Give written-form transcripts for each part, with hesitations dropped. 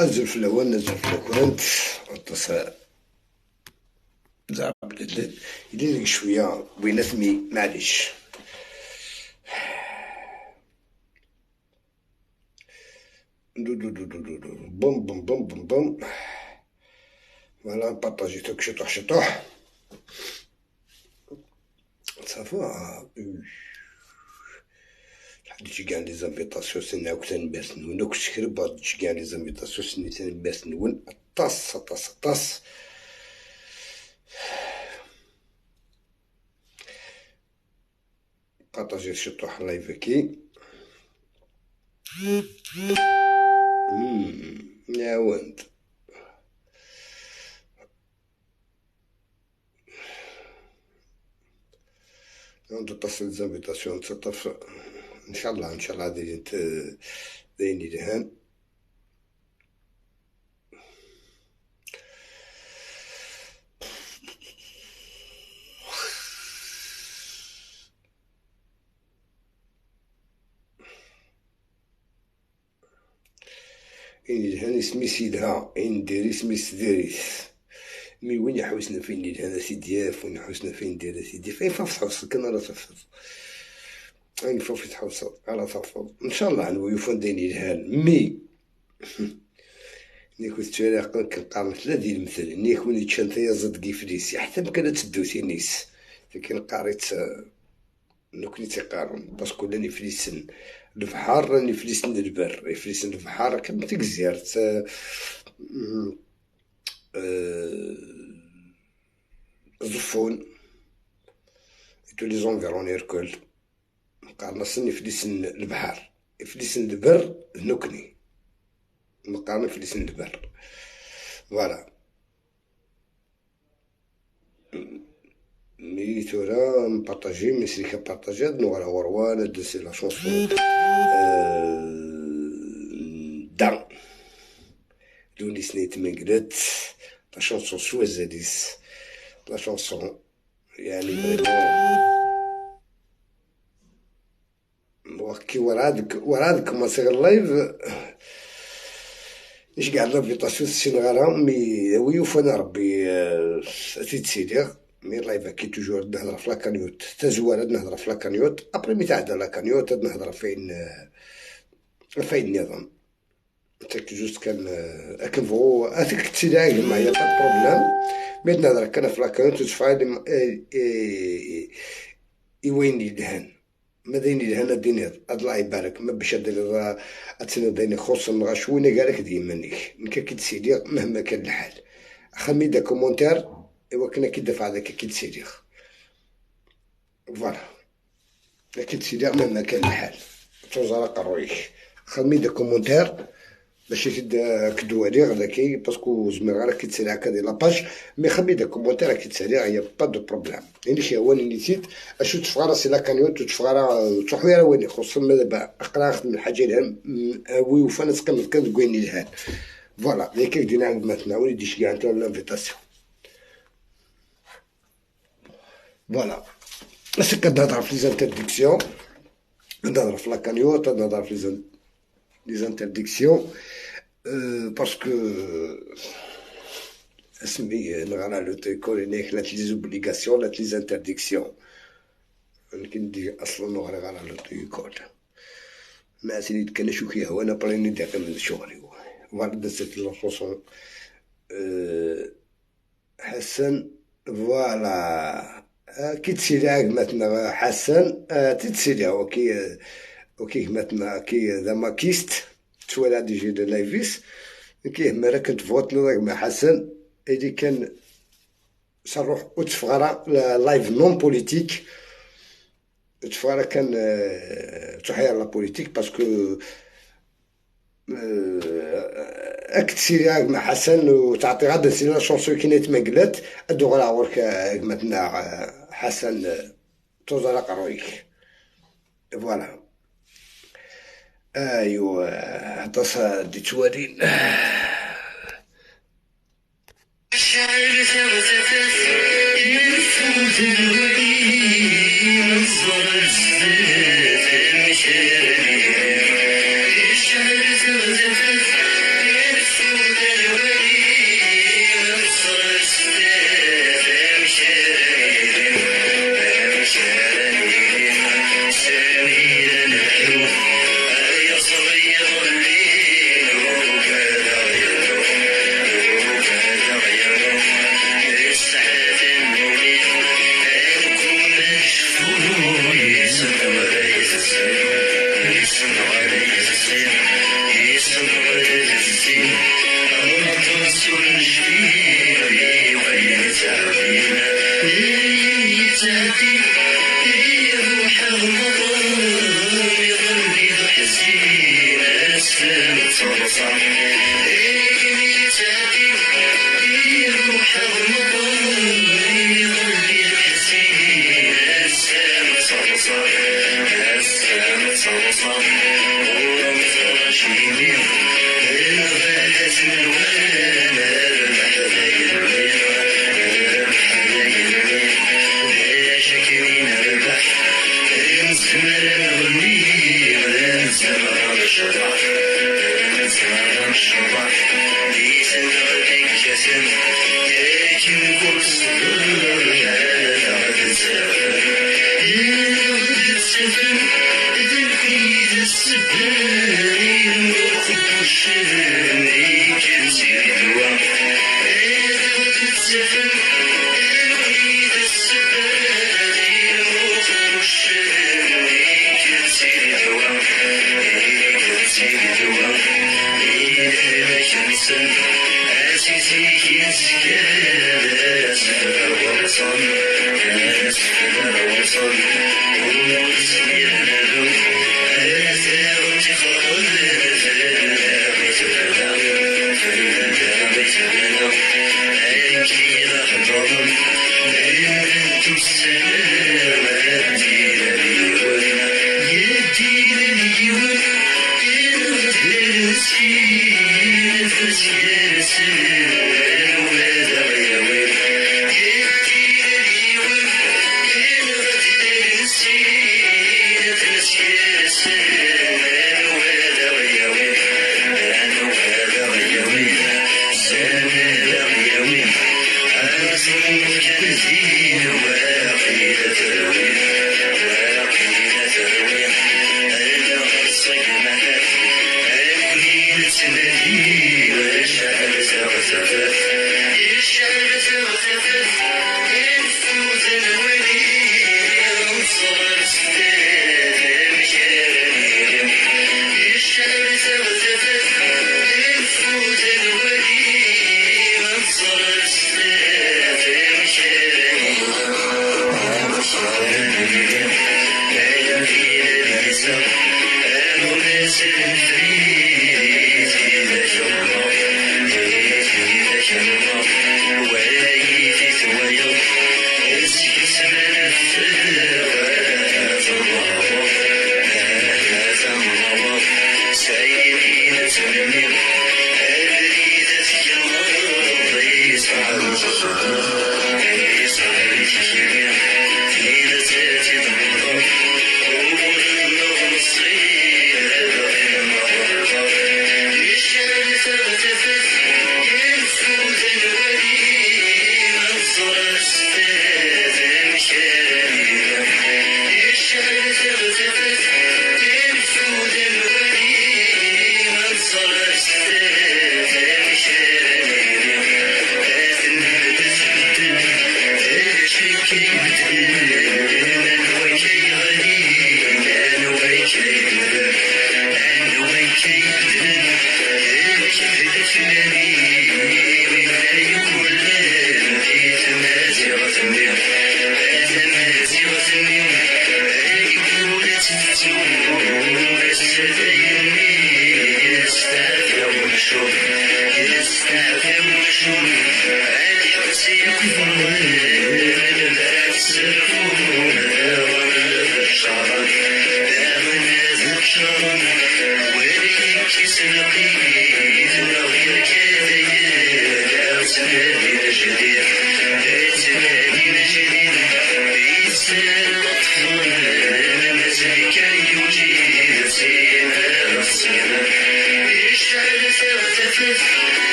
أنزل في الأوان نزل في الأكوان زعما يدير شوية بيناتمي معليش. دو دو دو دو دو دو بوم بوم بوم بوم بوم. فوالا بارطاجي توك شطوح شطوح صافا. تجي كاع لي زانفيتاسيون سنة وكتان باس نون وكش كربا تجي كاع لي زانفيتاسيون سني تان باس نون طاس طاس طاس. بارطاجي شطوح لايفكي يا ولد. تصل زانفيتاسيون تطف ان شاء الله ان شاء الله دايرين دهان. إني دهان اسمي سيدها إن ديري اسمي سديريس. مي وين يحوسنا فين دهان سيدياف وين يحوسنا فين دير سيدي فين فاف تحوس كان راه تحفظ أين فاف تحوس على تحفظ إن شاء الله نو يفون ديني دهان مي ني كنت تشارع كنقارن ثلاثة المثل ني كون تشانتيا زد كيفليس حتى مكان تدوتي نيس لكن قاريت نكني تيقارن باسكو راني فليسن البحر راني فليسن البر فليسن البحر كم تكزير زفون تولي زونفيرونير كل مقارنة سني فليسن البحر فليسن البر نكني مقارنة فليسن البر فوالا. مي تورا نبارطاجي مسريكا بارطاجي هاد نوارا وروان هاد سي لا شونسون دان لوني سنيت منقلت لا شونسون سوازاليس لا شونسون يعني كي ورادك كما صير اللايف اش قاعد لافيطاسيون السينغالام مي ويوفانا ربي تيت سيدير مي اللايف كي توجور نهضر في لاكانيوت تزوال نهضر في لاكانيوت ابري مي تعدى لاكانيوت نهضر فين النظام تاك جوست كان اكن فو اتك تسيداي معايا با بروبليم مي نهضر كان في لاكانيوت تفايد وين يدهن ما ديني لهنا دينير الله يبارك ما باش ادير اتسنى ديني خص غشويني قالك ديما نيك كي تسيدي مهما كان الحال خمي دا كومونتير ايوا كنا كي دافع هذاك كي تسيدي فوالا كي تسيدي مهما كان الحال توزارا قرويك خمي دا كومونتير باش كدوالي غداكي باسكو زمير غير كي تسالي هكا ديال لاباج مي خمي دا كومونتير كي تسالي هي با دو بروبليم يعني شي هو اللي نسيت اشو تفغرا سي لا كانيوت تفغرا تحويره وين خصوصا دابا اقرا نخدم الحاجه لها وي وفانا تقمت كان كويني لهان فوالا هيك دينا عند مثلا وليدي شي كاع نتا لانفيتاسيون فوالا بس كنهضر في لي زانترديكسيون نهضر في لا كانيوت نهضر في لي زانترديكسيون باسكو اسمي نغرا لو تيكول هناك لات لي زوبليغاسيون لات لي زانترديكسيون كندي اصلا نغرا لو تيكول ما سيدي كان شو كي هو انا براني داك من شغلي فوالا دزت لا شونسون حسن فوالا كي تسيري مثلا حسن تتسيري وكي مثلا كي زعما كيست تولى ديجي دو لايفيس كي مرا كنت فوتنا مع حسن اللي كان صروح وتفغرا لايف نون بوليتيك تفغرا كان تحير لا بوليتيك باسكو اك تسيري مع حسن وتعطي غادا سينا شونسو كي نتمقلت ادو غلا ورك مثلا حسن توزر قرويك فوالا. ايوا تصا دي توارين يروح رمضان يظل حزين أسلم صرصر يروح رمضان يظل حزين أسلم صرصر أسلم صرصر ورمضان رشيدي الغالة ملوانة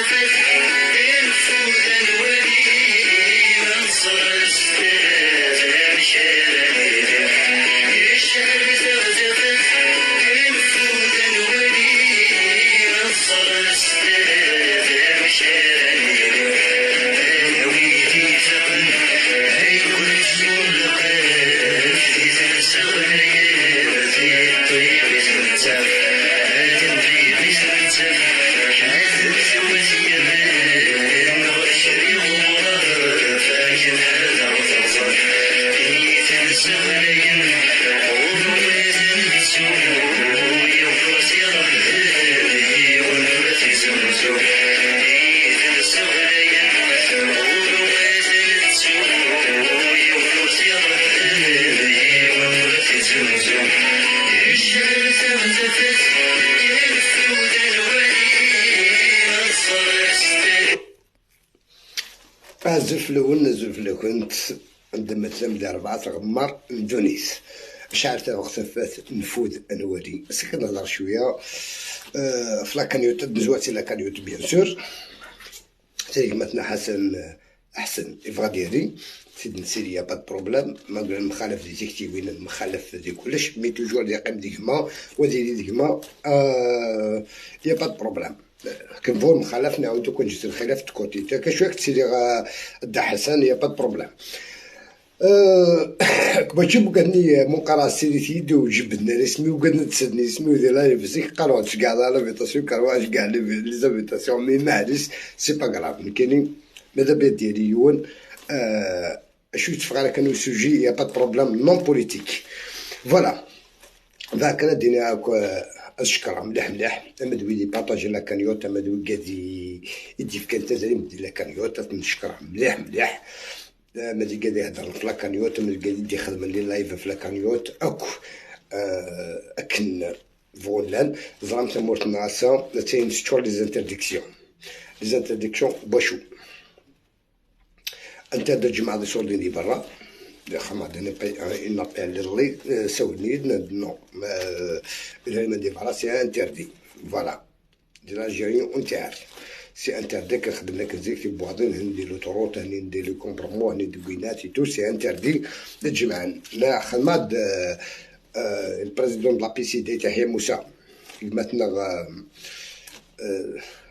Thank you. الزلف الأول الزلف الأول كنت عندما تلمد 4 غمار من تونس. شعرت وقت فات نفوذ انوادي بس كنهضر شويه في لاكانيوت نزواتي لاكانيوت بيان سور تيجمتنا احسن افغا ديالي سيد نسير يا با بروبليم ما نقول المخالف دي تيكتي وين المخالف دي كلش مي توجور يقيم ديكما وديري ديكما يا با بروبليم كنفو المخالف نعاودو كون جيت الخلاف تكوتي كشويه تسيري دا حسن يا با بروبليم باش بقدني منقرا سيدي تيدو وجبدنا اسمي وقدنا تسدني اسمي ودير لي فيزيك قالوا هادشي كاع لا لافيتاسيون كاع كاع لي زافيتاسيون مي معليش سي با كراف كاينين ماذا بيا ديالي يون شو يتفق كانوا سوجي يا با بروبليم نون بوليتيك فوالا ذاك انا دينا هاك اشكر مليح مليح اما دوي لي بارطاجي لا كانيوت اما دوي قادي يدي في كان تزري مدير لا كانيوت نشكره مليح مليح مادي قاعد يهضر في لاكانيوت مادي قاعد يدي خدمه لي لايف في لاكانيوت اكو اكن فولان زرامت مورت ناسا تاين ستور لي زانترديكسيون باشو انت دا الجماعه دي سوردين دي برا خما داني ان ابيل لي سولني نو الى ما دي برا سي انتردي فوالا دي لاجيريون انت عارف سي انتردي كنخدم لك زيك في بوادين ندير لو طروط ندير لو كومبرومو ندير بوينات تو سي انتردي الجمعان لا خدمه البريزيدون دو لا بي سي دي تحيا موسى مثلا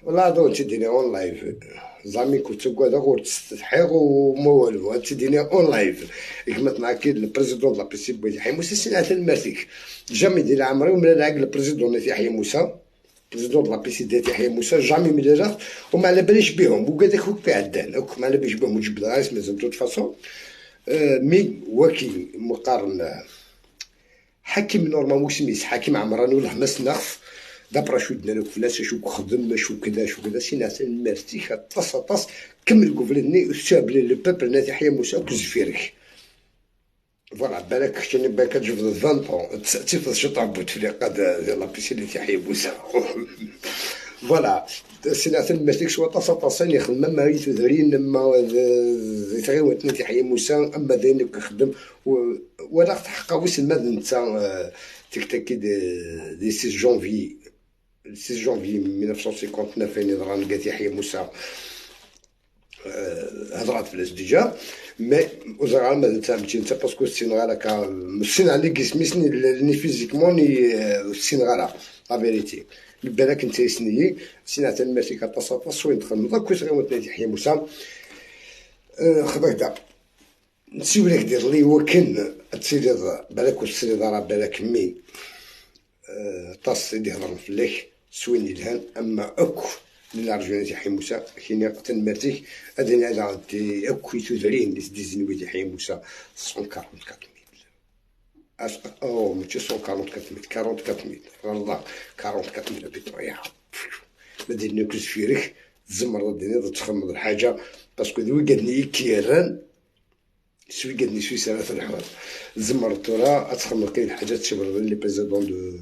والله دون تديني اون لايف زعما كنت قاعد غور تستحيق وما والو تديني اون لايف كما اكيد البريزيدون لا بي سي بو يحيى موسى سنه المرتيك جامي ديال عمري ومن العقل البريزيدون يحيى موسى بريزيدون لا بي سي دي يحيى موسى جامي مليرات وما على باليش بهم وقال لك هكا عدان هكا ما على باليش بهم وجبد رايس مازال توت فاصون مي وكي مقارن حكيم نورمالمون سميس حكيم عمراني ولا حماس نخف دابرا شو دنا لك فلاس شو خدم شو كذا سي ناس مرتي طاس كمل قفلني وساب لي لو بيبل نادي يحيى موسى وكزفيرك فوالا بالك كنت بالك تجبد 20 طون تيفاش شطع بوتفليقه ديال لابيسي اللي يحيى موسى فوالا سينات المسلك سوا طاسين يخدم ما يتذرين ما يتغير يحيى موسى اما ذينك كخدم ولا تحقق وسن ماذا انت تكتكي دي 6 جونفي 6 جونفي 1959 فين يضران قالت يحيى موسى هضرات في الازدجاج مي وزرع ما تامتي انت باسكو السينغالا كا السين على جسمي ني فيزيكمون ني السينغالا لا فيريتي بالك انت سنيي سينات الماشي كطاس وين دخل نضا كنت غير يحيى موسى خداك دابا نسيو لك دير لي وكن تسيدي بالك السيدي راه بالك مي طاس سيدي هضر فليك سويني الهان اما اكو للارجونات يحيى موسى كاين قتل مرتيك هذا على عندي اكو يتوزرين دي زينوي يحيى موسى 144 او ماشي 144 والله 44 بطريقه ما دير نكز فيرك تزمر الدنيا تخمض الحاجه باسكو ذوي قالني كيران سوي قالني سوي سنه الحوار زمر الترا تخمض كاين حاجات تشبر لي بريزيدون دو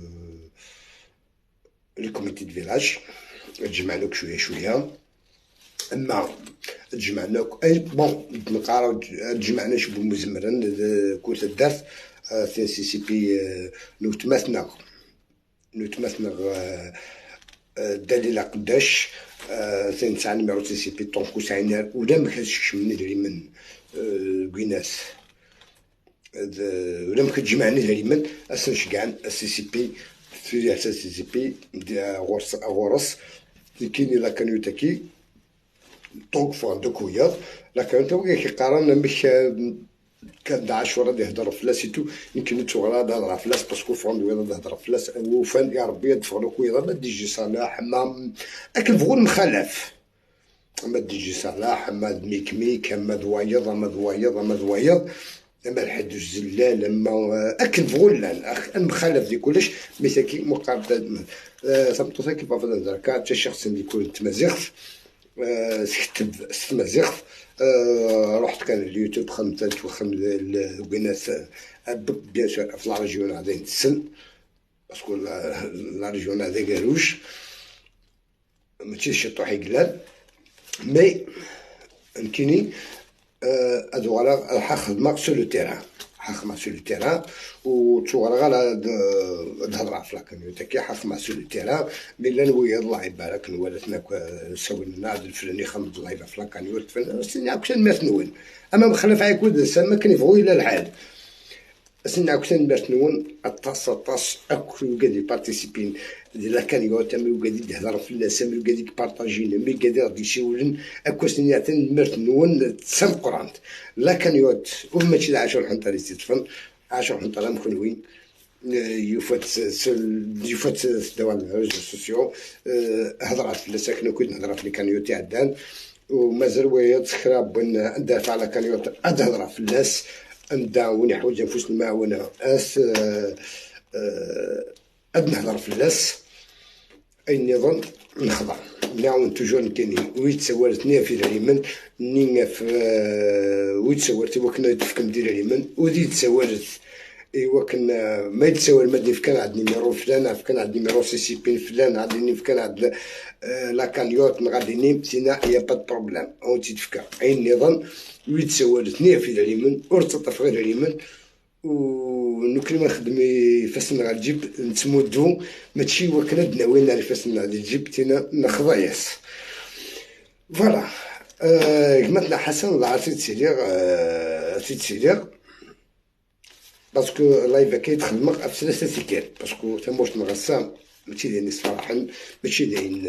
الكوميتي دو فيلاج تجمعناك شويه اما تجمعناك اي بون نقراو تجمعنا شبو مزمرن كنت الدرس في سي سي بي نتمثنا دليل قداش ثاني تاع نيميرو سي سي بي طونكو ساينر ولا ما كانش من اللي من كويناس ولا ما كتجمعني اللي من اسنش كاع السي سي بي في سي سي بي غورس كاين لا كانيوتاكي طونك فوق دكويا لا كانيوتا كيقارن مش كان دا عشرة يهضر فلاسيتو يمكن تغرا هضر فلاس باسكو فون ويضا هضر فلاس وفان يا ربي تفرق ويضا ما ديجي صلاح ما اكل فغول مخلف اما ديجي صلاح اما ميك اما ضوايض اما الحد الزلال اما اكل فغول المخلف دي كلش مساكي مقابل سمتو كيف افضل كان حتى شخص اللي يكون تمازيغ كتب تمازيغ رحت كان اليوتيوب خمسة البناس بيان سور في لا ريجيون هذا السن باسكو لا ريجيون هذا قالوش ماشي شي طوحي قلال مي فهمتيني. هادو راح خدمة سو لو تيران، حخدمة سو لو تيران، وتصور غير هاد الهضرة في لاكاميوتا كي حخدمة سو لو تيران. ملي نويض الله يبارك نولتنا نسوي لنا هاد الفلاني خمد لايفا في لاكاميوت سني عاوتاني مات نون. اما مخلف عيكود ما كان يبغوا الى الحال سني عاوتاني مات نون. اطاس اكل قادي بارتيسيبين ديال لاكاميوت مي وقادي يهضر في الناس مي وقادي بارطاجينا مي قادي غادي يسولن اكو سني عاوتاني مات نون تسام قرانت لاكاميوت وماشي 10 حنطه اللي تدفن 10 حنطه مكونوين يفات دوا الريزو سوسيو. هضرات في الساكنه كنت نهضر في الكانيوتي عدان ومازال وهي تسخرا بان ندافع على كانيوت ادهضر في الناس نداوني حوايج نفوس المعاونه اد نهضر في الناس اي نظام نخضع نعاون توجور نكني ويتسوالتني في اليمن نينا في ويتسوالتي وكنا تفكم ديال اليمن ودي تسوالت ايوا كنا ما يتساوى المدني في كان عند نيميرو فلان في كان عند نيميرو سي سي بي فلان عندني في كان عند لا كانيوت غادي سينا يا با دو بروبليم او تيتفكر اي النظام ويتساوالتني في اليمن ورتطف غير اليمن ونكري ما نخدمي فاسنا غادي تجيب نتمودو ماشي وكنا دناوينا اللي فاسنا غادي تجيب تينا نخضاياس فوالا. قمتنا حسن الله عرفتي تسيدير باسكو لايفا كيتخدم في 3 تيكات باسكو تموت نغسام ماشي داين صراحة ماشي داين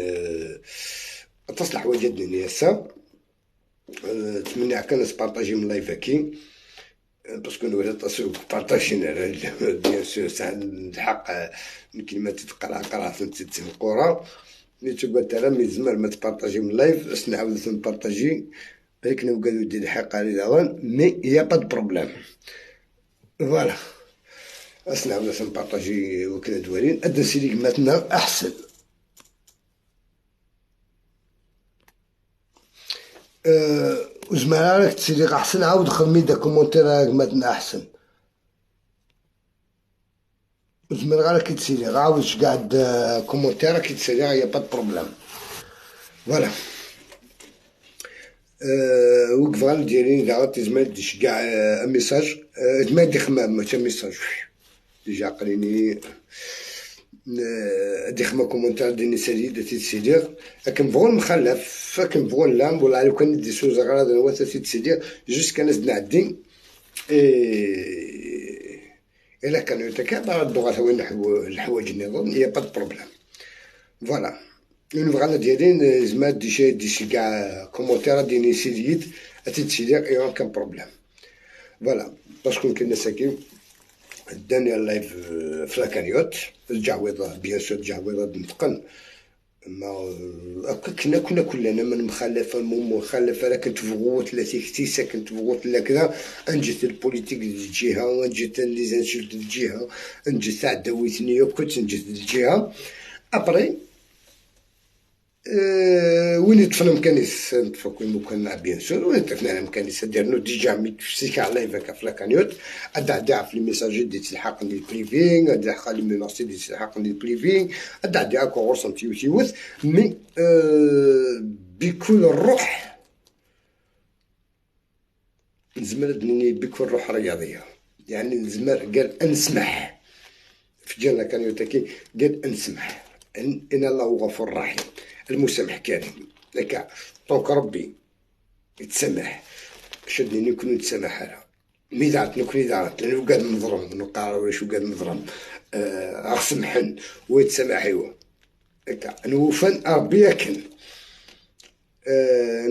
تصلح حوايج دنيا سا. نتمنى كان نسبارطاجي من لايفا كي باسكو نولي بارطاجينا بيان سور ساعة الحق الكلمات تتقرا قراءة تتقرا ملي تقول ترى مي زمر ما تبارطاجي من لايف باش نعاود نبارطاجي هيك نبقاو ندير الحق على داوان مي يا با دو بروبليم فوالا. نعاود نبارطاجي وكنا دوالين اد نسيري قماتنا احسن. وزمان راك تسيري احسن عاود خمي دا كومونتير قماتنا احسن زمان غير كي تسيري عاود قاعد كومونتير كي تسيري يا با دو بروبليم فوالا. وقف غير ديالي دعوة تزمد ديش كاع ميساج زمان دي خمام ماشي ميساج ديجا قريني دي خما كومونتير ديني سديد تيتسيدير لكن بغون مخلف لكن بغون لام ولا لو كان دي سوز غراد هو تيتسيدير جوست كان نعدي الا كانوا يتكابر الدغات وين الحوايج النظام يا با دو بروبليم فوالا. نبغى ديالين زمان دي شي كاع كومونتير ديني سيديد تيتسيدير ايوا كان بروبليم فوالا. باسكو كنا ساكين داني اللايف في لاكانيوت الجعويضة بيان سور الجعويضة نتقن ما كنا كلنا من مخالفة مخالفة لا كنت فغوت لا تيكتيسا كنت فغوت لا كذا انجت البوليتيك ديال الجهة انجت لي زانشيل ديال الجهة انجت عداويتني كنت انجت الجهة ابري وين يطفنا مكانيس نتفكوا مكان بيان سور وين يطفنا مكانيس ديرنا ديجا ميكسيك على لايف في لاكانيوت ادع في الميساج دي تلحق لي بريفينغ ادع لي ميناسي دي تلحق لي بريفينغ ادع كورس تيوث مي بكل الروح نزمر دني بكل روح رياضيه يعني نزمر قال انسمح في جانا كان يتكي قال انسمح ان الله غفور رحيم المسامح كريم لك طونك ربي يتسامح شدني نكون نتسامح انا مي دارت نكون دارت لانه قاد مظلم نقارا ولا شو قاد مظلم اغسمحن ويتسامح ايوا هكا نوفن ربي ياكن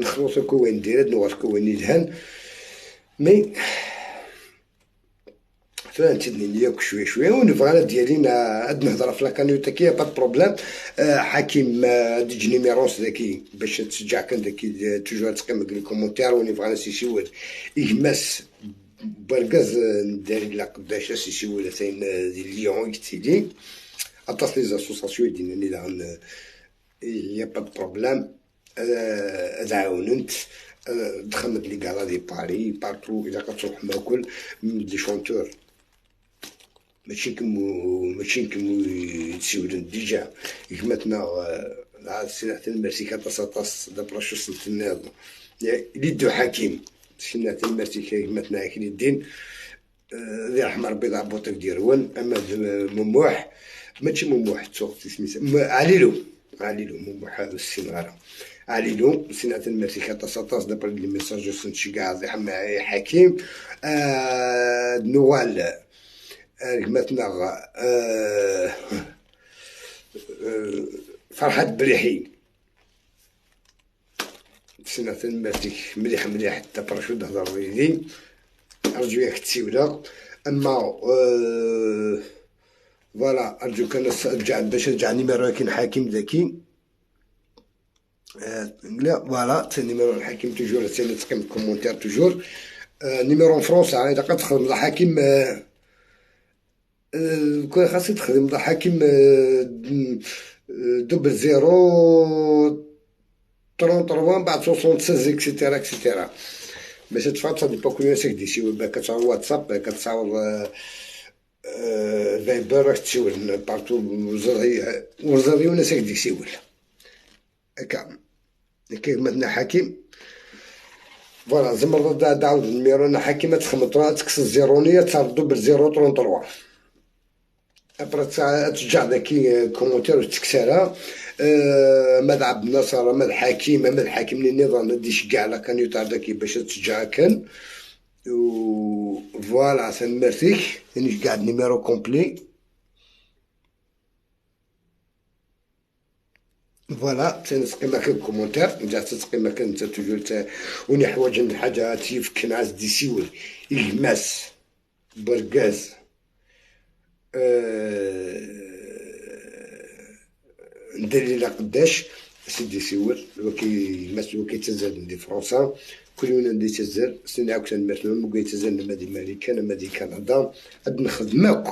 نخلص كوين ندير نواصل كوين ندهن مي فهمتني لياك شويه ونبغى ديالينا اد نهضر في لاكانيوتا كي با بروبليم. حكيم ديج نيميروس ذاكي باش تشجع كان ذاكي توجور تقيم لي كومونتير ونبغى سي ولد يهمس بركاز ندير لا قداش سي ولد ثين ديال ليون كتيدي اتصل لي زاسوساسيون ديالنا لا يا با بروبليم تعاونت دخلت لي كالا دي باري بارتو اذا كتروح ماكل من دي شونتور ماشي كمو يتسولن ديجا يهمتنا لا سنة المرسيكا تصاطاس دابا شو وصلت لنا يدو حكيم سنة المرسيكا مثلا كي الدين ذي رحمة ربي ضع بوطيك ديروان أما مموح ماشي مموح تسوق سميتها عليلو مموح هذا السنغارة عليلو سنة المرسيكا تصاطاس دابا لي ميساج وصلت شي كاع ذي حكيم نوال مثلا فرحات بريحي سنة المرتك مليح حتى برشو تهضر ويدي أرجو ياك تسيولا أما فوالا أرجو كان رجع باش رجع نيميرو كاين حاكم ذكي لا فوالا سي نيميرو الحاكم توجور سي تقيم كومونتير توجور نيميرو فرونسا إذا قد تخدم مع حاكم كون خاصك تخدم مع حاكم دوبل زيرو 33 بعد 76 اكسيتيرا باش تفهم صافي با كل ناس كديسيو كتصاور واتساب كتصاور فايبر راك تسول بارتو وزري وناس كديسيول هكا كيف مثلا حكيم فوالا زمر داود الميرو انا حكيمة تخمطرا تكس الزيرونية تصاردو بالزيرو 33 ابرا ترجع ذاكي كومونتير وتكسرها ماذا عبد الناصر ماذا الحكيم للنظام نديش كاع لا كان يطار داكي باش تشجع كان و فوالا سنمرتيك يعني كاع النيميرو كومبلي فوالا تنسقي كان كومونتير نجا تسقي كان انت توجور وني حوايج الحاجه تيف كناس ديسيول يغماس بركاز ندير قداش سيدي سيول وكي تزال ندي فرنسا كل يوم ندي تزال سني عاود نمثل مو تزال نمدي امريكا نمدي كندا عاد نخدمك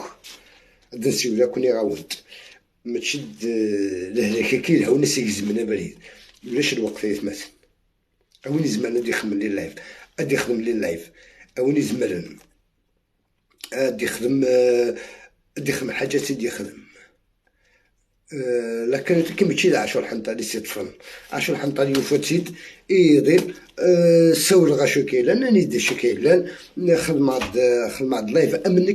عاد نسيولا كوني غاونت ما تشد لهلاكا كي الهونا سيكزمنا بريد ولاش الوقت يتمثل اوين زمان غادي يخدم لي اللايف غادي يخدم لي اللايف اوين زمان غادي يخدم حاجات اللي يخدم لكن كيما تشيل 10 حنطه اللي سيتفن 10 حنطه اللي يفوتيت يدير سول غاشو كيلان انا ندير شي كيلان خدم عاد لايف امني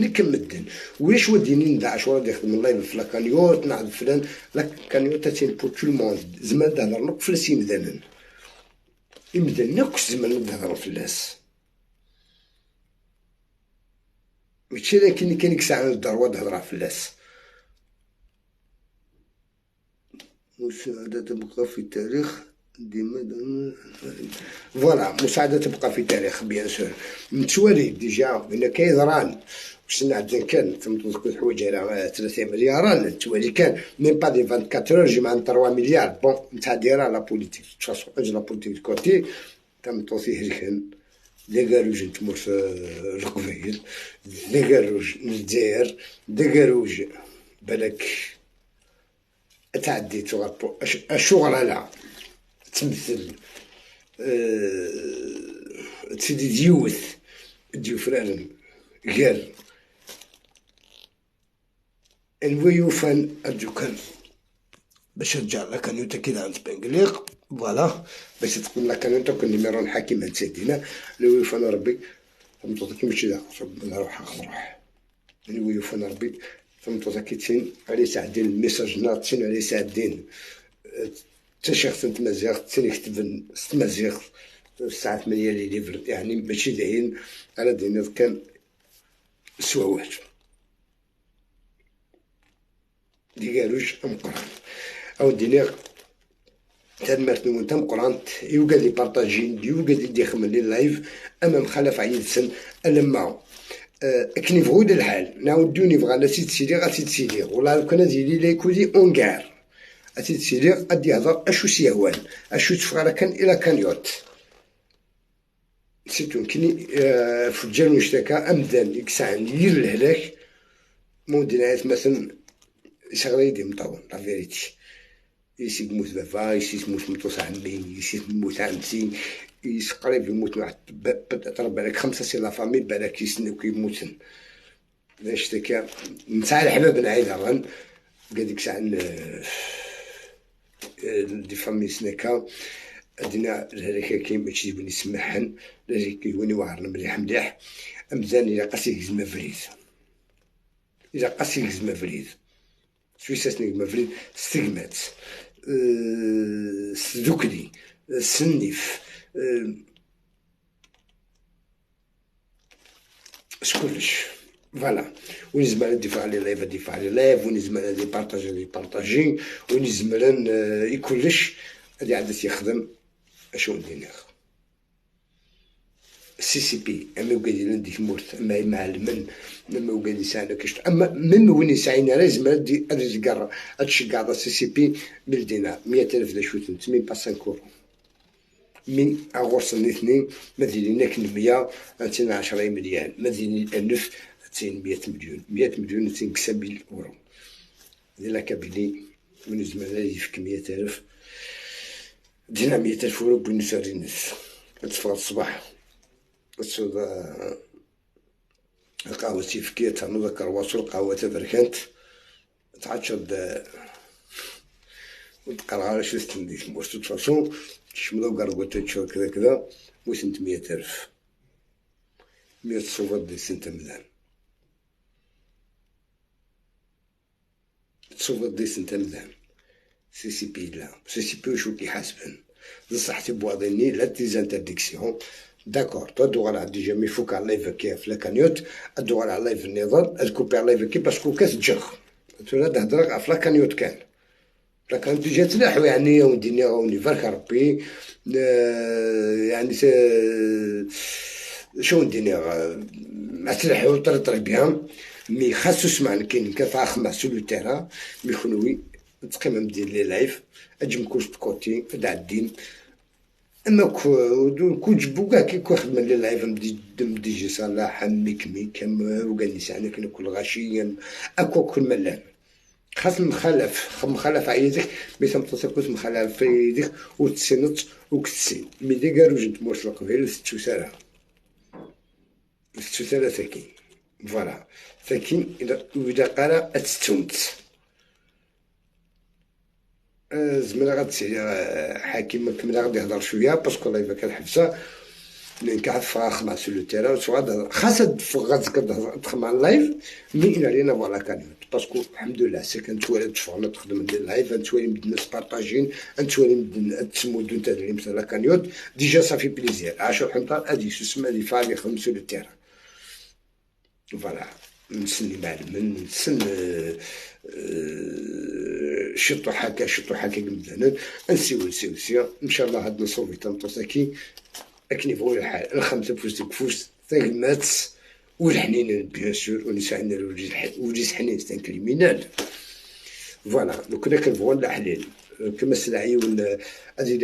كمدن ولاش وديني ندع 10 غادي يخدم اللايف في لاكانيوت نعرف فلان لاكانيوت تاتين بور تو الموند زمان تهضر لك فلاس يمدانن يمدانك زمان تهضر فلاس ماشي لكن كاين ساعه الدروه تهضر فلاس مساعدة تبقى في التاريخ ديما فوالا مساعدة تبقى في التاريخ بيان سور متوالي ديجا انا كيضران واش نعدل كان تمطلق حوايج على 3 مليار نتوالي كان ميم با دي 24 جمع 3 مليار بون نتا دايره لا بوليتيك تشاسو لا بوليتيك كوتي تمطوسي كان دي قاروج نتمر في القبيل دي قاروج الجزائر دي قاروج بالك تعدي تغطو الشغل لا تمثل تسيدي ديو فرارن غير الويوفان أرجوكان باش رجع لك كان يوتا كده عند بنقليق فوالا باش تقول لك كان انت كل نيميرو الحاكم هاد سيدينا الويوفان ربي فهمتو ماشي دا نروح الويوفان ربي فهمتو كيتسين علي ساعدين الميساج ناطين علي ساعدين تشيخ تمازيغ تسين يكتب تمازيغ الساعة 8 لي ليفر يعني ماشي داين على دينيض كان سواوات دي قالوش ام قران او دينيغ تنمرتنو وانت مقران يوقع لي بارطاجين يوقع لي يخمم لي لايف امام خلف عيد سن لما كني فغود الحال نعاودوني فغا لا سيد سيدي غا سيد سيدي ولا كنا ديالي لي كودي اونكار سيد سيدي غادي يهضر اشو سيهوان اشو تفغى كان الى كان يوت سيتون كني في الجال مشتكى امدان يكسعن يير الهلاك مودينات مثلا شغله يدي مطول لا فيريتي يسي يموت بابا يسي يموت مطوس عمي يسي يموت عمتي يسي قريب يموت واحد تربى بالك 5 سي لا فامي بالك يسنو كيموتن باش تكا نتاع الحباب نعيد غن بقى ديك الساعة دي فامي سناكا عندنا هذاك كاين باش يجيبني يسمحن لازم كيوني واعر مليح مليح مزيان إلا قاسي يهزم فريد إلا قاسي يهزم فريد سويساس نيك مفريد ستيغمات سدوكلي سنيف شكلش فوالا وين زعما ديفع على لايف ديفع على لايف وين زعما دي بارطاجي دي بارطاجي وين زعما يكلش هادي عاد يخدم اشو ندير سي سي بي اما وقادي نديك مورت اما معلمن اما وقادي ساعنا كشت اما من وين يسعينا لازم هادي الكار هادشي كاع سي سي بي بالدينار 100,000 دا شويه تمي با 5 اورو مي اغوص الاثنين ما ديريناك 100 عطينا 10 مليون ما ديرين 1000 عطينا 100 مليون 100 مليون عطينا 900 اورو دير كابيلي وين زعما يفك 100,000 دينا 100,000 اورو بونوس رينس تفطر الصباح تسود القهوة تيفكية تنوض كرواسو القهوة تبركانت تعشر وتقرا على شو ستنديش موش تفاصون تشملو قرقو تتشو كذا كذا وسنت 100,000 100 صوفات دي سنت مدان صوفات دي سنت مدان سي سي بي لا سي سي بي وشو كيحاسبن بصح بواضيني لا تيزانترديكسيون داكور تو دوغ على ديجا مي فوك على لايف كي في لاكانيوت دوغ على لايف النظام تكوبي على لايف كي باسكو كتجغ تولا تهضر في لاكانيوت كان لاكانيوت ديجا تلاحو يعني وديني غوني بارك ربي يعني شو نديني ما تلاحو طري بيان مي خاصو سمعنا كاين كفا خمس سو لو تيران مي خنوي تقيم مدير لي لايف اجم كوش كوتي داع الدين اما كو جبو كاع كي خدم لي لايف مدي صلاح ميك وقال لي ساعه كنا كل غاشي اكو كل ملان خاص مخالف عيدك مي تمتصيكوت مخالف في يدك وتسنط وكتسين مي دي قالو جنت موفق غير ستوسالا ثاكي فوالا ثاكي اذا قرا اتستونت زميلة غتسير حاكم كمل غادي يهضر شويه باسكو الله يبارك الحبسه لان كعرف مع سو لو تيرا وسواد خاصة تدخل على اللايف مي إلا رينا فوالا كانيوت باسكو الحمد لله ساكن توالد تشفغل تخدم اللايف نتوالي مدن بارطاجين نتوالي مدن تسمودو نتا اللي مثلا كانيوت ديجا صافي بليزير 10 حنطار هادي سما لي فاري يخدمو لو تيرا فوالا نسني معلم نسن شطو حكا قمدانا نسيو ان شاء الله هاد نصوفي تنطوساكي اكني بغو الحال الخمسة فوس ديك فوس ثقمات والحنين بيان سور ونساعدنا الوجيز حنين سان كريمينال فوالا لو كنا كنبغو الحلال كما السلعي ولا هادي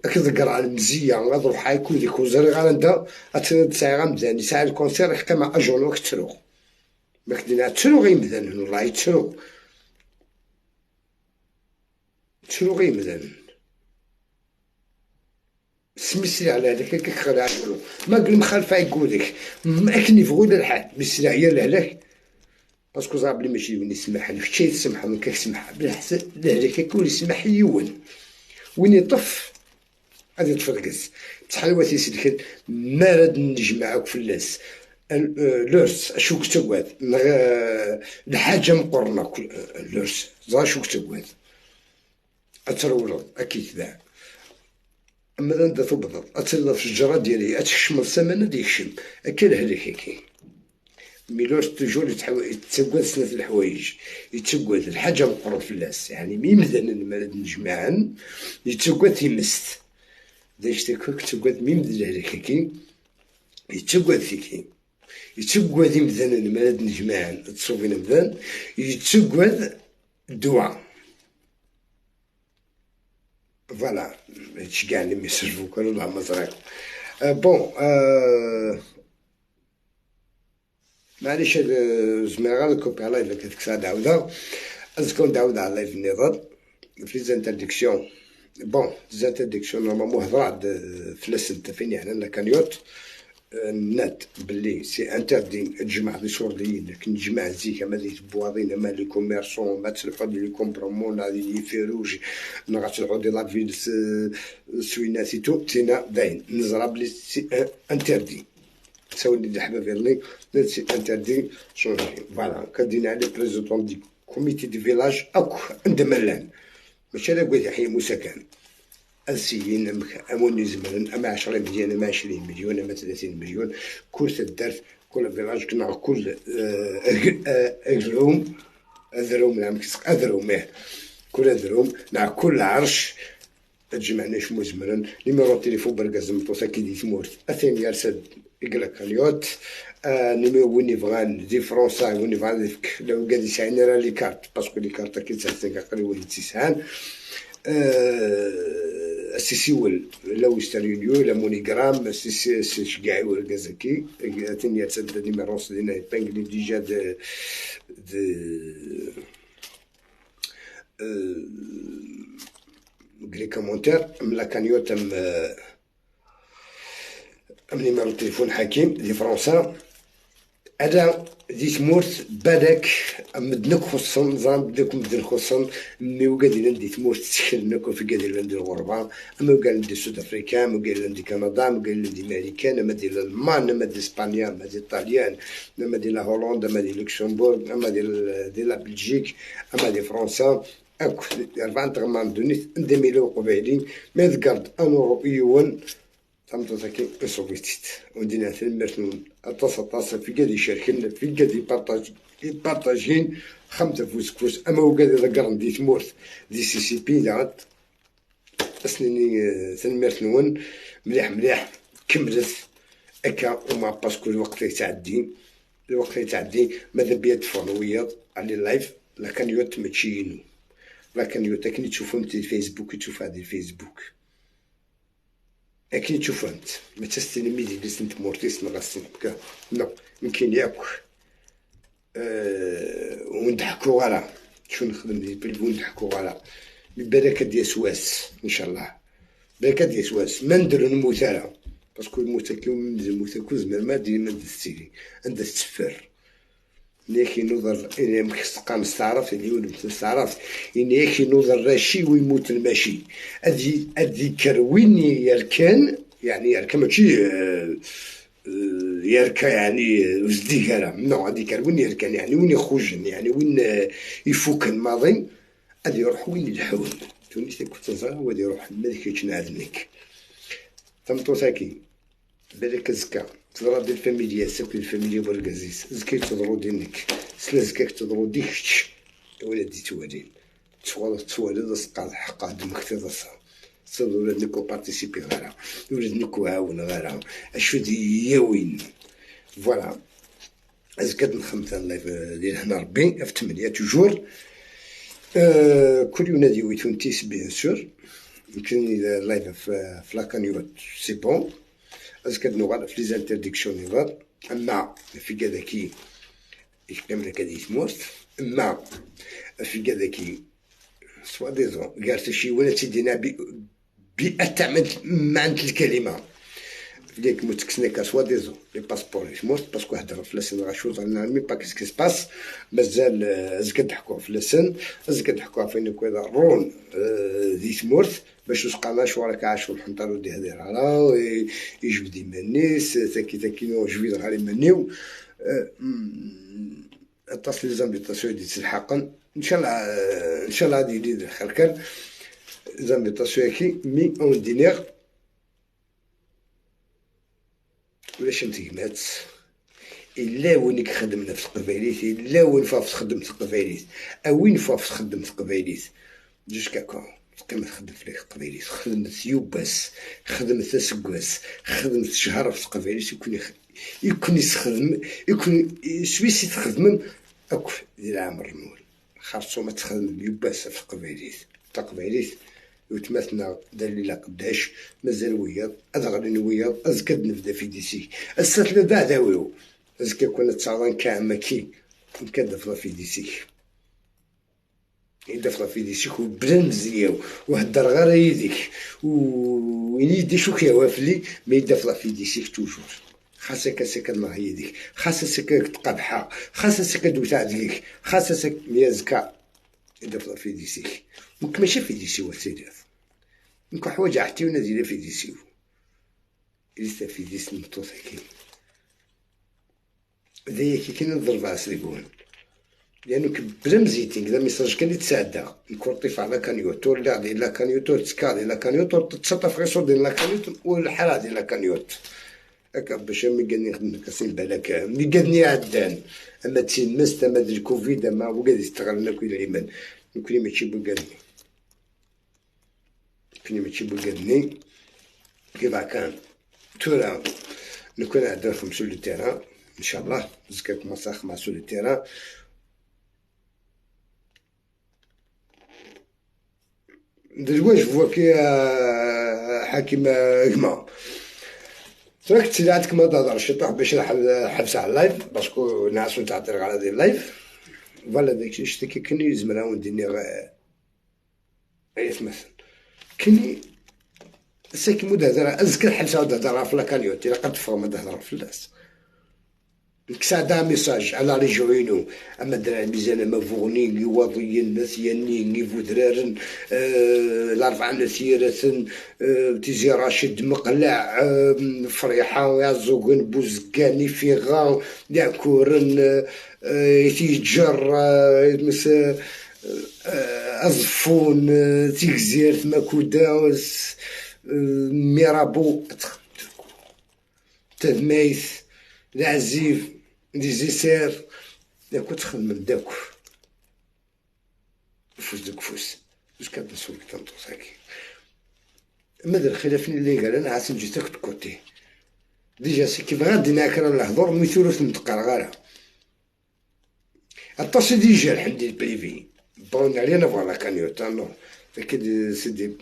كتذكر على المزيه غنروح حيكون ديك وزري غندا تساعي غمزان يساعي الكونسير يحكى مع اجونو كترو ما كدينا تسرو غيمدان والله تسرو غيمدان سميسي على هذاك كيخلع ما قل مخالفة يقولك ما كني فغول الحال بالسلاعية لهلاك باسكو صعب لي ماشي وين يسمح لك شي تسمح من كيسمح بالحسن لهلاك يكون يسمح يون وين يطف غادي تفرقس بصح الواتي سيدي ما راد نجمعك في اللاس لورس اشو كتبوات الحاجة مقرنة لورس زا شو كتبوات اترولد اكيد ذا اما انت تبضل اتلا في الجرا ديالي اتشم الثمن ديكشم اكل هذاك كي ميلوش توجور يتسوى سنة الحوايج يتسوى الحاجة مقرب في اللاس يعني ميمدن المرض نجمعن يتسوى تيمست داش تاكل تسوى ميمدن هذاك كي يتسوى فيكي يتسوى مدن المرض نجمعن تصوفين مدن يتسوى الدواء فوالا هادشي كاع اللي ميسرفو كانوا الله مزرعو بون معليش زعما غير الكوبي على لايف هاديك الساعة داودا تكون داودا على لايف النظام في زانترديكسيون بون زانترديكسيون نورمالمون هضرا عند فلاس نتا فين يعني لا كانيوت الناد باللي سي انتردي تجمع دي شورديين، لكن تجمع زيكا ما دي تبواضين ما لي كوميرسون ما تلقى لي كومبرومون لي فيروج نغتلعو دي لافيل سويناتي تو تينا داين نزرا بلي سي انتردي تساولني دي حبابي اللي سي انتردي شونجي فوالا كدينا على بريزيدون دي كوميتي دي فيلاج اكو عند ملان ماشي هذا قلت يحيى موسى كان السيين اموني زمرن اما 10 مليون اما 20 مليون اما 30 مليون كل الدرس كل فيلاج كنا كل اذروم نعم اذروم كل اذروم مع كل عرش تجمعنا شمو زمرن نيميرو تليفون بركاز مطوسا كي دي تمورت اثين يرسد يقلك كاليوت نيميرو وين فغان دي فرنسا وين فغان لو قاد يسعينا راه لي كارت باسكو لي كارت كي تسعسن قال ولي تسعان السيسيول لو يستريو لا مونيغرام السيسي شقاعي والكازاكي ثاني يرسد نيميرو دينا بانغلي ديجا قري كومونتير ملا كانيوت ام نيميرو تليفون حكيم دي فرنسا هذا دي تمورت بالك مدنك خصن زعما بداك مدن خصن مي وقادين عندي تمورت تشكلنك وفي قادين عندي الغربة اما وقال عندي سود افريكان اما وقال عندي كندا اما وقال عندي امريكان اما ديال الالمان اما ديال اسبانيا اما ديال الطاليان اما ديال هولندا اما ديال لوكسمبورغ اما ديال بلجيك اما ديال فرنسا اكو 4 تغمان دونيت عندي ميلو قبيلين ما ذكرت انا يوان تمتزكي السوفيتيت ودينا في المرتون اتصل في قاد يشاركنا في قاد يبارطاجين 5 فوسكوس اما هو قاد يذكر دي تمورت دي سي سي بي دات اسنيني المرتون مليح كملت هكا وما باسكو الوقت يتعدي ماذا بيا تفونويا على اللايف لا كان يوت ماتشينو لا كان يوت كي تشوفهم في الفيسبوك تشوف هذه الفيسبوك أكيد تشوف أنت ما تستلمي دي سنت مورتيس نغسل بكا نو يمكن ياكل ونضحكو غالا شو نخدم دي بالبو نضحكو غالا ببركة ديال سواس إن شاء الله بركة ديال سواس ما نديرو نموت أنا باسكو الموت كيما نموت كل زمان ما ديما ندستيري عندها السفر نيكي نوضر إني مكسقا مستعرف اللي يولد مستعرف إني يكي نوضر راشي ويموت الماشي أدي كرويني يركن يعني يركن ماشي يركا يعني وزدي كلام نو أدي كرويني يركن يعني وين يخرجن يعني وين يفوك الماضي أدي يروح وين يلحون تونس كنت صغير وأدي يروح الملك يتنادنك تمطو ساكي بالك زكا تضرب ديال الفاميليا ساكن الفاميليا بالكازيس زكي تضرو دينك سلا زكاك تضرو ديكش ولا دي توالين توالد اسقاط حقا دمك تضصا صدو ولادنك بارتيسيبي غيرها ولادنك عاون غيرها اشو دي وين فوالا زكات نخمت اللايف ديال هنا ربي في 8 توجور كل يوم نادي ويتونتيس بيان سور يمكن اللايف في لاكانيوت سي بون أزكد نوغال في لي انترديكسيون نيفال أما في كذاكي يكلمنا كذا تمورت أما في كذاكي سوا ديزون قالت شي ولا تيدينا بأتعمد معنى الكلمة ديك متكسنيكا سوا ديزون لي باسبور يتمورت باسكو هدر في لسن غاشوز انا مي با كيسكي سباس مازال أزكد حكوا في لسن أزكد حكوا فين كذا رون دي تمورت باش وسقانا شو راك عاش والحنطر ودي هذه راه يجبد ديما الناس تاكي نو جويد غالي منيو اتصل لي زامبيطاسيون دي تلحقن ان شاء الله غادي يدير خير كان زامبيطاسيون كي مي اون دينير ولاش نتيمات الا وينك خدمنا في قبيليت الا وين فاف خدمت قبيليت او وين فاف خدمت قبيليت جوسكا كون كما تخدم في القبيليت خدمت يوباس خدمت سكواس خدمت شهر في القبيليت يكون يخدم يكون سويسي تخدم اكو ديال عامر النور خاصو ما تخدم يوباس في القبيليت تقبيليت وتمثلنا دليل قداش مازال وياض أدغرين وياض أزكد نبدا في ديسي الساتلة بعد ويو أزكا كنا تصعدان كاع كي كدفنا في ديسي يدفنا في ديسيك وبلان مزياو وهدر غير يديك وين يدي شو كيوافلي ما يدفنا في ديسيك توجور خاصك الله يديك، خاصك تقبحها، خاصك دوتا عليك، خاصك ميازكا يدفع في ديسيك. ممكن ماشي في ديسي وسيدي، ممكن حوايج عحتي ونازله في ديسيو لسه في ديس المطوسكين ذايا كي كاين نضرب عسريبون لانه كبدا مزيتين كذا ميساج كان يتساعد نكورطيف على كانيوت ولا ديال لا كانيوت تسكادي لا كانيوت تتصطف غير صور ديال لا كانيوت والحرا ديال لا كانيوت هكا باش ملي قالني نخدم كاسين بالك ملي قالني عدان اما تيمست اما الكوفيد اما هو قاعد يستغلنا كل العيمان كل ماشي بوقالني كل ماشي بوقالني كيف كان تورا نكون عندنا خمسة لو تيران ان شاء الله زكا كومونسا خمسة لو تيران دلواج فوا كي حاكم كما تراك تسيلاتك ما تهضرش طاح باش حبس على اللايف باسكو ناس تعطير على هذا اللايف فوالا داكشي شتي كي كني زمرا ونديني غير يتمثل كني ساكي مود هضره ازكى حبس عاود هضره في لاكانيوتي لا قد تفهم هضره في الناس كسادا ميساج على ريجوينو اما درا الميزان ما فوغني وضي الناس يني فودرارن الاربعه نسيرة تيجي راشد مقلع فريحه يا زوغن بوزكاني فيغا يا كورن يتيجر مس ازفون تيكزير ماكودا ميرابو تدميث العزيف دي زيسير داكو تخدم داكو فوس داك فوس واش كنسولك تنطوس هاكي ماذا الخلافين اللي قال انا عاسم جيتك تكوتي ديجا سي كيف غادي ناكر الهضور ميثورو تنتقر غارة الطاسي ديجا الحمد لله بريفي بون علينا فوالا كانيوتا نو اكيد سي دي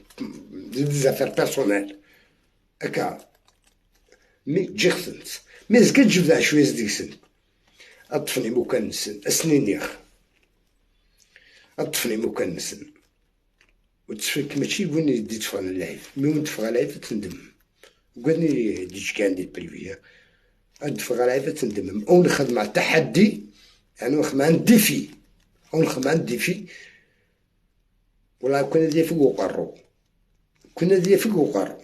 زافير بيرسونيل هكا مي جيخسنت مي زكا تجبد شويه ديكسن أطفني مكنسن أسنينيخ أطفني مكنسن وتفك ماشي وين يدي تفغى اللايف مي وين تفغى اللايف تندم قالني ديش كان دي بريفيا تفغى اللايف تندم أو نخدم مع التحدي يعني نخدم مع الديفي أو نخدم مع الديفي ولا كنا ديفي وقرو كنا ديفي وقرو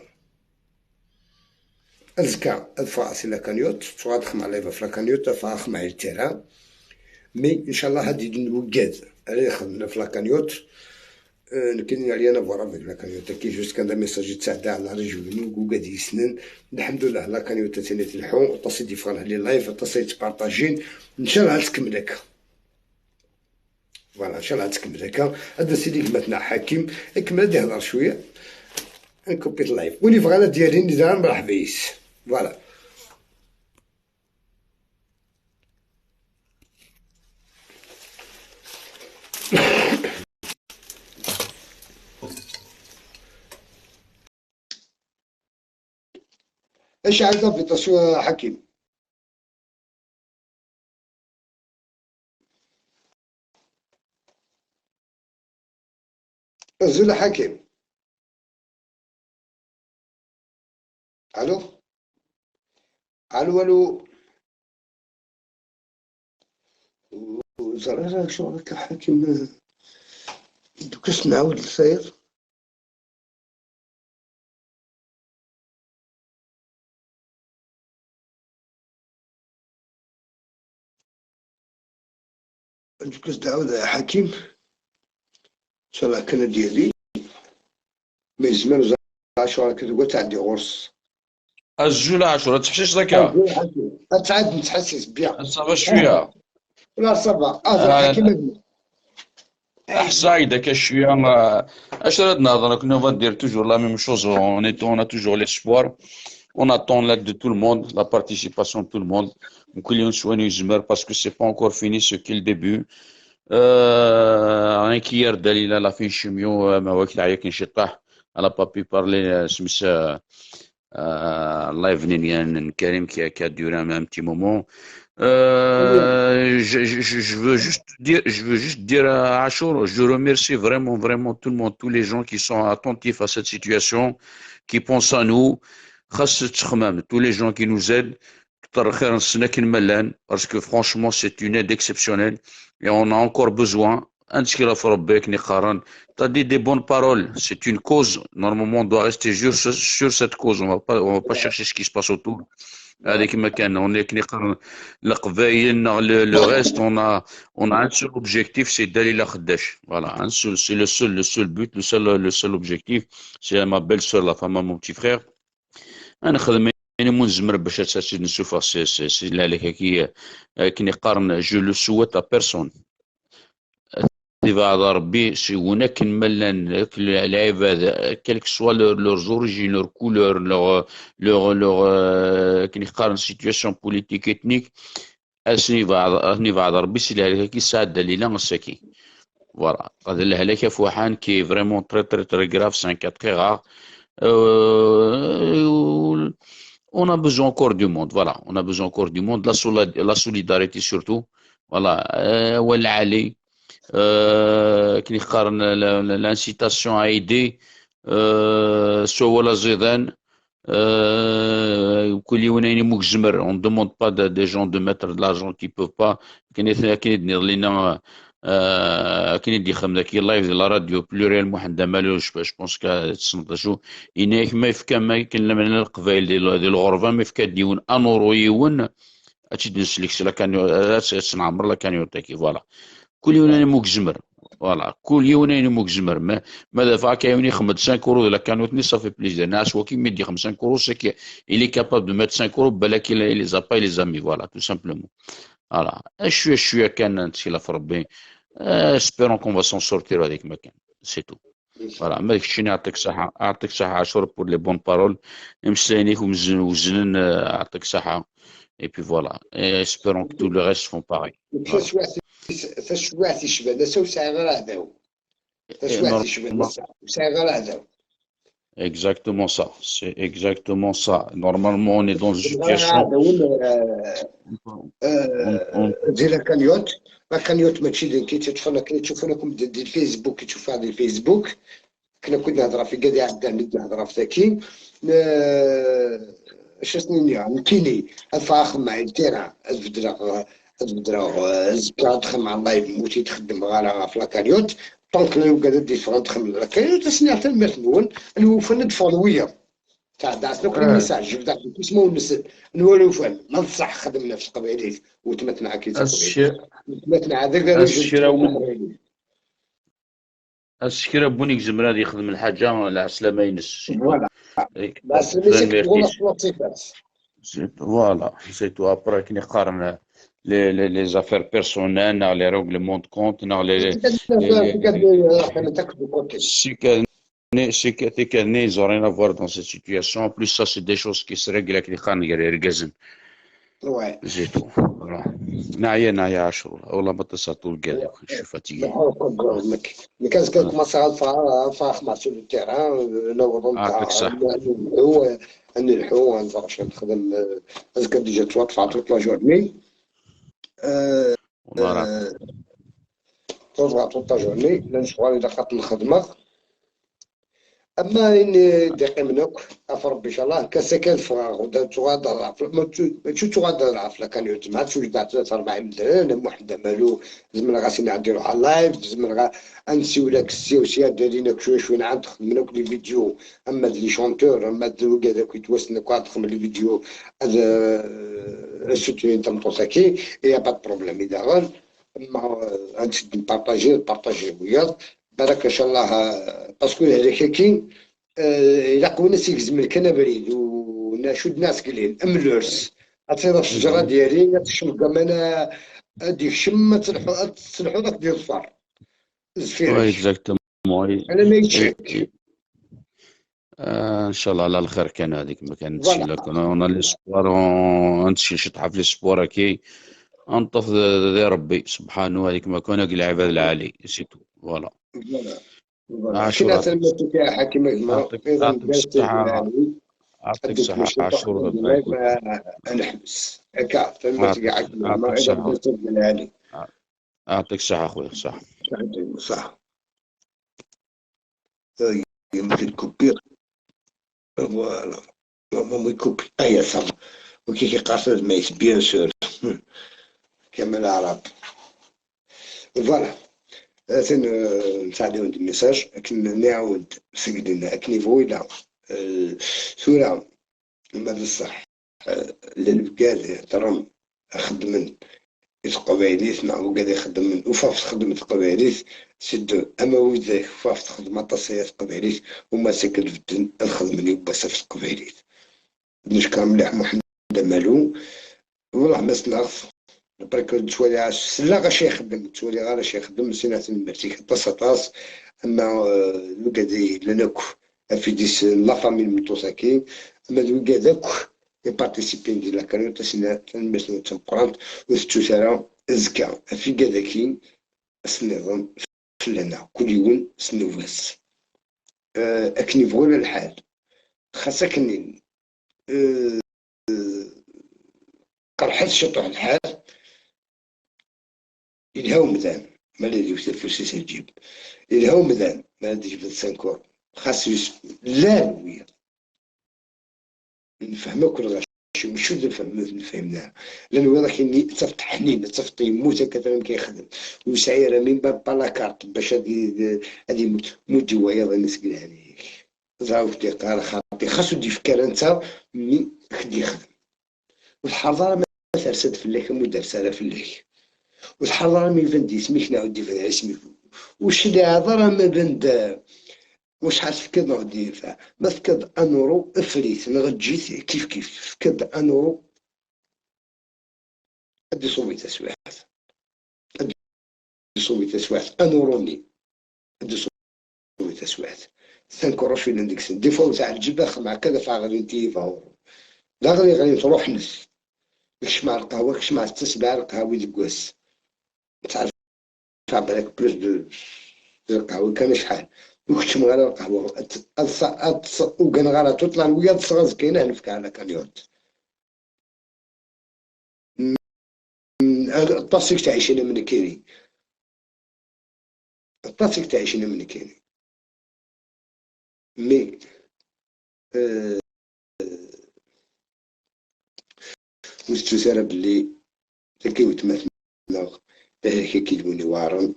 أزكى الفاس لا كانيوت تواضح مع لايفا في لاكانيوت فاخ مع التيران مي ان شاء الله هادي نوجد على خدمنا في لاكانيوت نكني علينا فورا في لاكانيوت كي جوست كان دا ميساج تساعد على رجل وقاد يسنن الحمد لله لاكانيوت تاني تلحو تصيدي فان لي لايف تصيد تبارطاجين ان شاء الله تكمل هكا فوالا ان شاء الله تكمل هكا هذا سيدي كماتنا حاكم كمل هادي هضر شويه نكوبي اللايف ولي فغالا ديالي نزال مرحبا يس فوالا ايش عايز ضبط شو حكيم نزل حكيم الو الو الو زرارة شو راك حكيم دوكاش نعاود صاير دوكاش نعاود حكيم ان شاء الله كان ديالي من زمان زرارة شو راك تقول تعدي غرس الجولة 10 تحشيش ذاك تعاد نتحسس بيان صافا شوية لا صافا حكيم احساي داك شوية اش راه نهضر كنا فادير توجور لا ميم شوز اون توجور ليسبوار on attend l'aide de tout le monde la participation de tout le monde وكل يوم شويه يزمر باسكو سي با encore fini ce qu'est le début rien qu'hier دليل لا فين شميو ما واكل عليك نشطح على بابي بارلي سمس الله يفنين كريم qui a duré un petit moment je veux juste dire à Achour, je remercie vraiment tout le monde, tous les gens qui sont attentifs à cette situation, qui pensent à nous, tous les gens qui nous aident, كتر خير السنة كي ملان باسكو فرانشمون سي اون ايد اكسبسيونيل et on a encore besoin نتشكي في ربي كي نقارن t'as dit des bonnes paroles c'est une cause normalement on doit rester sur cette cause on va pas chercher ce qui se passe autour هذيك ما كان on كي نقارن القبايل le reste on a un seul objectif c'est Dalila Khdash voilà un seul c'est le seul but le seul objectif c'est ma belle-sœur la femme à mon petit frère انا خدمين منزمر باش اساسي نشوفها سي لا لك كي نقارن جو لو سويت ا بيرسون بعد ربي سي هناك ملان العباد كلك سوا لور زوريجين لور كولور لور كي نقارن سيتوياسيون بوليتيك اتنيك اسني بعد ربي سي لا كي سعد دليلا مساكي فوالا هذا الهلاك فوحان كي فريمون تري تري تري غراف سان كا تري رار on a besoin encore du monde, voilà. On a besoin encore du monde, la solidarité surtout, voilà. والعلي كي نقارن l'incitation à aider سوا ولا زيدان كل يومين مجزمر on ne demande pas des gens de mettre de l'argent qui peuvent pas كاين يدير لنا كاين يدي خدمة كي لايف ديال لا راديو بلوريال محمد مالوش باش بونس تصنتجو إناك ما يفكا ما كاين من القبائل ديال الغربة ما يفكا ديون أنورو يون هادشي نسلك لا كان تنعمر لا كان يوتاكي فوالا كل يومين مجزمر فوالا كل يومين مجزمر ماذا فا كاين يخمد 5 اورو لا كانوا تني صافي بليزير ناس وكي ميدي 5 اورو سي كي il est capable de mettre 5 اورو بالك il les a pas les amis voilà tout simplement voilà شويه كان نتسيلا في ربي espérons qu'on va s'en sortir avec مكان c'est tout voilà مالك شي يعطيك صحه عاشور pour les bonnes paroles مسانيك ومزنن يعطيك صحه et puis voilà et espérons que tout le reste font pareil فاش يشبه نسا وساعة غير هذاو فاش يشبه نسا وساعة غير هذاو exactement ça c'est exactement ça normalement on est dans une situation ديال الكانيوت الكانيوت ماشي كي تشوفونكم ديال الفيسبوك كي تشوف هذا الفيسبوك كنا نهضر في كاع عندنا نهضر في ذاكي شنو يعني كيني الفاخ مع التيرا تبدرا زكا تخدم مع الله يموتي تخدم غير في لاكاريوت طونك لو قاعد ديفرون تخدم لاكاريوت تسمع حتى المثلون الوفن دفولويه تاع داسنا كل ميساج جبد اسمه النسل نولو فن ما نصح خدمنا في القبائلات وتمتنا كي تمتنا هذاك السكيرة بونيك زمراد يخدم الحاجة العسلامة ينس فوالا بس voilà c'est tout après كي نقارن les affaires personnelles les règlements de compte c'est que ils ont rien à voir dans cette situation en plus ça c'est des choses qui se règlent avec les خان يرجزن ouais c'est tout voilà نعيا عاشور والله ما تصاتوا كاع شو فاتيكي ملي كان كوماسا فاخ مع سول التيران لو هو نلحو نفرش نخدم اسكا ديجا توقف عطيت لا جورني توقف لا جورني نشوف اذا خاطر الخدمه اما ان دقيق منك افرب ان شاء الله كسكن فراغ ودا تغادر ما تغادر في كان يتمع تشوج دات 4 مدرن وحده مالو زمن غاسي نديرو على اللايف زمن غا انسيو لك السياسيات دارينا شويه نعاد تخدم لك لي فيديو اما لي شونتور اما دروك هذاك يتوسن كوا تخدم لي فيديو هذا سيتي انت مطوساكي يا با بروبليم اذا اما غنشد نبارطاجي وياك بارك ان شاء الله باسكو هذاك كي الا قوينا سيكزم الكنا بريد ونشد الناس قليل املورس اتصير الشجره ديالي تشم كمان ديك شم تصلحوا داك ديال الفار وي اكزاكتومون انا ما يتشك ان شاء الله على الخير كان هذيك ما كانتش لك انا لي سبور نمشي نشطح في لي سبور كي انطف ذي ربي سبحانه هذيك ما كان العباد العالي سيتو فوالا عاشور حكيم يعطيك الصحة عاشور نحبس هكا فما تقعد يعطيك الصحة خويا صح صح يمكن كوبير فوالا ماما يكوبي ايا صح وكي كيقاصد ميت بيان سور كما العرب. فوالا نساعدو دي ميساج لكن نعاود سجلنا اكنيفو الى سورة ما بصح للبقاد يحترم خدمن القبايليت مع وقاد يخدم من وفاف خدمة القبايليت سد أما وذاك فاف تخدم تصيات القبايليت وما سكن في الدن الخدم اللي بس في القبايليت نشكر مليح محمد مالو والله ما سنغف برك تولي عاش لا غاش يخدم تولي غير شي يخدم سنة المرتيك طاس أما وقاد لناكو في ديس لا فامي المتوساكين أما وقادك يبارتيسيبين ديال لاكاريو تسنا المسنة تمقرانت وستوثرا زكا في كذاكين النظام فلنا كل يوم سنوفاس أكني فولا الحال خاصة كنين قرحت شطح الحال الهاو مذان ما الذي يوصل فلوس يجيب الهاو مذان ما الذي يجيب السنكور خاص لا ويا نفهمك كل غاش مش نفهمناها لانه هذاك اللي تصفت حنين تصفت يموت كثر كيخدم وسعيره من باب بالاكارت باش هادي مودي ويض نسقل عليك زعما في قال خاطي خاصو يدي فكر انت ملي خدي يخدم والحضاره ما ترسد في الليك مدرسه في الليك والحضاره مي فندي سميك نعاود في اسمي وش اللي هضره ما بند واش حتفكر نغدي فيها ما فكر انورو افريت نغجيت كيف فكر انورو ادي صوبي تسويحات ادي صوبي تسويحات انوروني ادي صوبي تسويحات سنكروش في الاندكس دي فوا تاع الجباخ مع كذا فا غادي انتي فاو لا غادي تروح نس كش مع القهوه كش مع التسبع القهوه ديكواس تعرف بالك بلوس دو القهوه كان شحال وكنت مغالا القهوة وكان غالا تطلع الوياد صغاز كاينة نفك على كانيوت الطاسيك تعيشنا من كيني الطاسيك تعيشنا من كيني مي وستسارة بلي تكي وتمثل هكا كيدوني وارن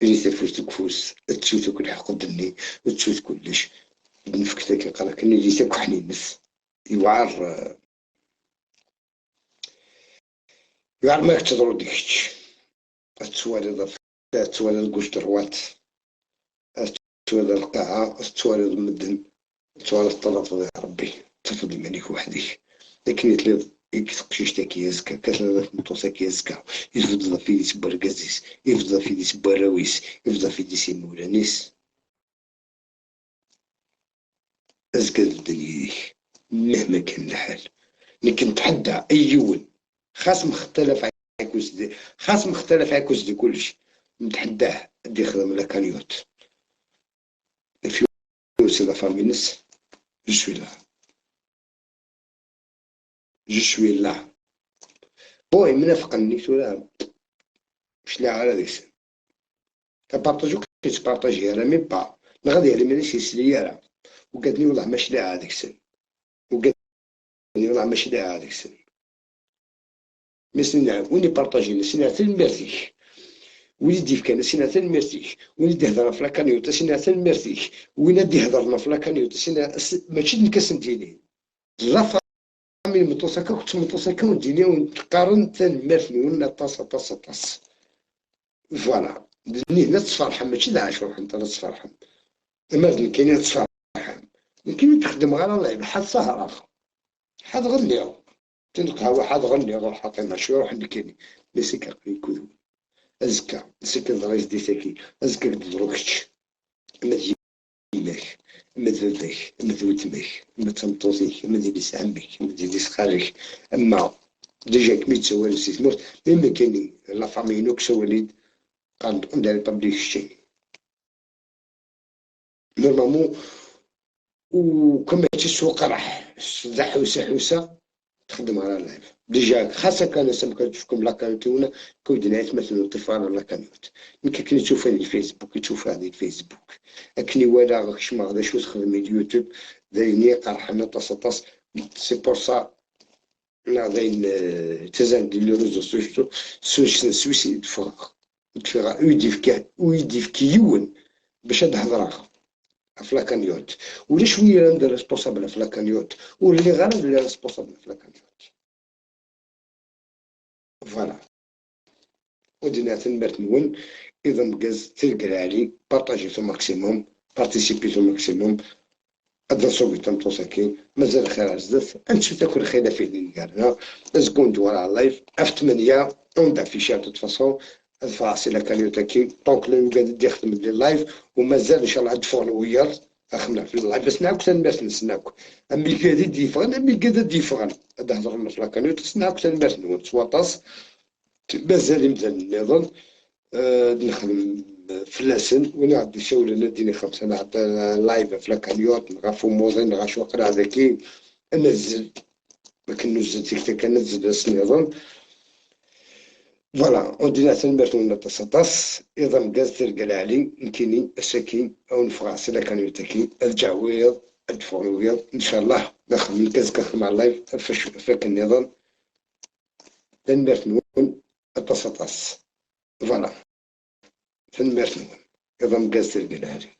اللي تفوت كفوس تشوتك الحق دني وتشوت كلش نفكتك كيقرا كني اللي تاكو حنين نس يوعر ما كتضرو ديكش تسوالد تسوالد كوش دروات تسوالد القاعة تسوالد المدن تسوالد الطلب يا ربي تفضل منك وحدك لكن يتلف يكتقشيش تاكي يزكا كتلف متوساكي يزكا يفضل في ديس برقازيس يفضل في ديس براويس يفضل في ديس مولانيس أزكى الدنيا مهما كان الحال لكن نتحدى أيون خاص مختلف عكوز دي خاص مختلف عكوز دي كلشي نتحداه دي خدم لا كانيوت في سي لا فامينس جو سوي لا جو سوي لا بوي منافقني ولا مش لا على ديك كبارطاجو كيتبارطاجي راه مي با غادي على مانيش يسلي راه وقالني والله ماشي لا هذيك السن وقالني والله ماشي لا هذيك السن مسنا وين بارطاجينا سينا حتى المرتيح وين ديف كان سينا حتى المرتيح وين دي هضر في لاكانيوت سينا حتى المرتيح وين دي هضرنا في لاكانيوت سينا ماشي نكسنتيني لا فامي متوسكه كنت متوسكه وديني ونتقارن حتى المرتني ولا طاس فوالا دني هنا تصفرحم ماشي لا عاشور انت تصفرحم المرتن كاينين تصفرحم يمكن تخدم غير الله بحال سهره حد غني تلقى واحد غني غير حاطين مع شويه واحد كاين مسك يكذب ازكى مسك الرئيس ديتاكي ازكى دروكش ما ديماك ما ذلك ما ذوتمك ما تمطوطيك ما ديريس عمك ما ديريس خالك اما ديجا كمي تسوالي سيتموت مما كاينين لا فامي نوكس وليد قال ندير بابليك شي نورمالمون وكما تسوق راح حوسه تخدم على اللايف ديجا خاصة كان سمكة تشوفكم لاكانيوت كودنا يتمثلوا الطفال لاكانيوت ملي كني تشوف هذه الفيسبوك تشوف هذه الفيسبوك اكني ولا غاكش ما غاداش تخدم اليوتيوب دايرني قرحنا طاس سي بور سا نعطين تزان ديال لي ريزو سويسيد فراغ تفيغا ويديفكيون باش هاد هضره في لاكانيوت ولا شويه ندير ريسبونسابل في لاكانيوت واللي غير اللي ريسبونسابل في لاكانيوت فوالا ودينا تنبات نون اذا مكاز تلقى علي بارطاجيتو ماكسيموم بارتيسيبيتو ماكسيموم ادرسو بيتم ساكين مازال خير عزاز انت تاكل خير في ديالنا سكون دوار لايف اف 8 اون دافيشات دو فاصون الفاصله كان يتاكي طونك لو قاعد يخدم لي اللايف ومازال ان شاء الله عاد فولوير اخمنا في اللايف بس ناكل الناس نسناكو امي قاعد يديفغن امي قاعد يديفغن هذا هضرنا في لاكانيوت نسناكو الناس نون سواطاس مازال مزال النظام نخدم في لاسن وانا عندي شغل نديني 5 ساعات لايف في لاكانيوت نغا فوموزين نغا شوقرا هذاكي نزل ما كنوزل تيك كنزل النظام فوالا ودينا تنبرتو تصطاس اذا مكاز تلقى علي يمكنني السكين او نفرع سلا كانيوتاكي الجعويض الفولوير ان شاء الله نخدم مكاز كنخدم على اللايف فاك النظام تنبرتو التصطاس فوالا تنبرتو اذا مكاز تلقى علي